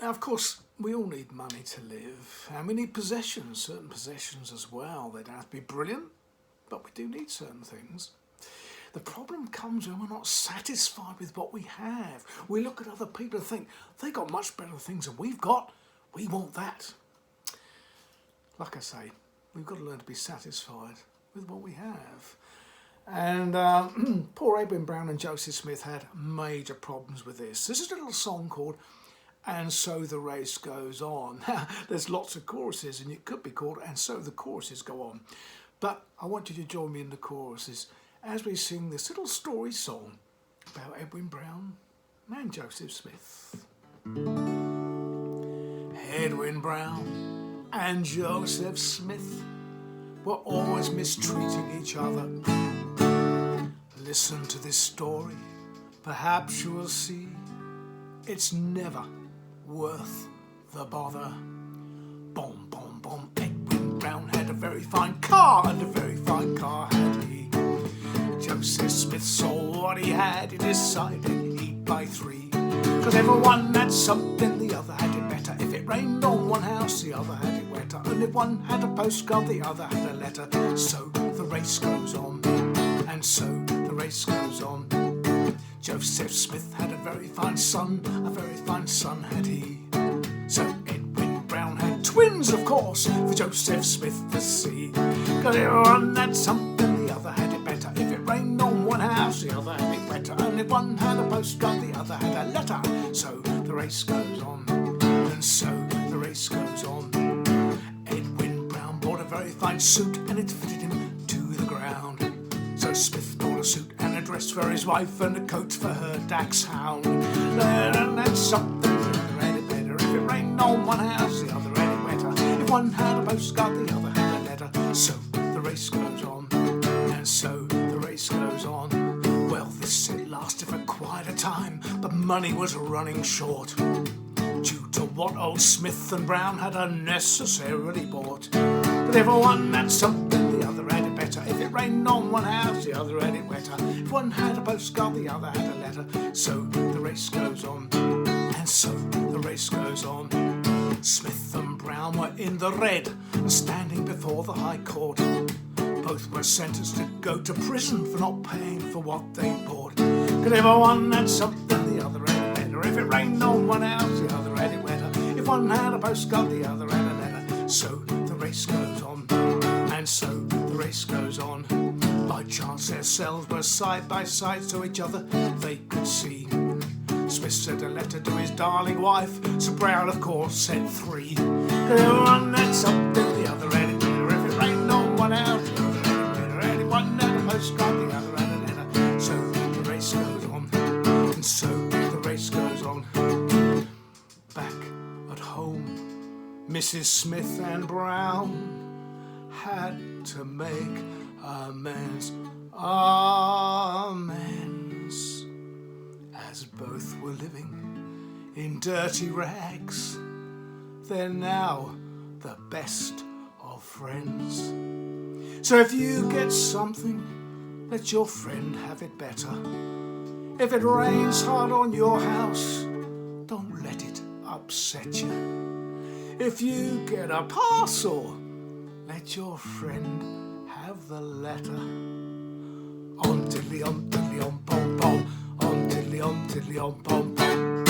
Now, of course, we all need money to live, and we need possessions, certain possessions as well. They don't have to be brilliant, but we do need certain things. The problem comes when we're not satisfied with what we have. We look at other people and think, they got much better things than we've got. We want that. Like I say, we've got to learn to be satisfied with what we have. And poor Edwin Brown and Joseph Smith had major problems with this. This is a little song called "And So the Race Goes On." There's lots of choruses, and it could be called "And So the Choruses Go On." But I want you to join me in the choruses as we sing this little story song about Edwin Brown and Joseph Smith. Edwin Brown and Joseph Smith were always mistreating each other. Listen to this story, perhaps you will see it's never worth the bother. Boom, boom, boom. Edwin Brown had a very fine car, and a very fine car had he. Joseph Smith saw what he had, he decided he'd buy three. 'Cause everyone had something, the other had it better. If it rained on one house, the other had it wetter. And if one had a postcard, the other had a letter. So the race goes on, and so the race goes on. Joseph Smith had a very fine son, a very fine son had he. So Edwin Brown had twins, of course, for Joseph Smith to see. 'Cause everyone had something, the other had it better. If it rained on one house, the other had it wetter. And if one had a postcard, the other had a letter. So the race goes on, and so the race goes on. Edwin Brown bought a very fine suit, and it fitted him to the ground. So Smith bought a suit and a dress for his wife, and a coat for her dachshund. And that's something, the other had it better. If it rained on one house, the other had it wetter. If one had a postcard, the other had a letter. So the race goes on, and so the race goes on. Well, this it lasted for quite a time, but money was running short, due to what old Smith and Brown had unnecessarily bought. But everyone had something, the other had it better. If it rained on one house, the other had it wetter. If one had a postcard, the other had a letter. So the race goes on, and so the race goes on. Smith and Brown were in the red and standing before the High Court. Both were sentenced to go to prison for not paying for what they bought. 'Cause everyone had something, the other had it better. If it rained on one house, the other had it wetter. If one had a postcard, the other had a letter. So the race goes on, and so the race goes on. By chance their cells were side by side, so each other they could see. Smith sent a letter to his darling wife, so Brown of course sent three. 'Cause everyone had something, the other had it better. If it rained on one house, the other had it better. And if one had a postcard, the other had a letter. So the race goes on, and so the race goes on. Back at home, Mrs. Smith and Brown had to make amends, as both were living in dirty rags. They're now the best of friends. So if you get something, let your friend have it better. If it rains hard on your house, don't let it upset you. If you get a parcel, let your friend have the letter. On tiddly on tiddly on pom pom, on tiddly on pom pom.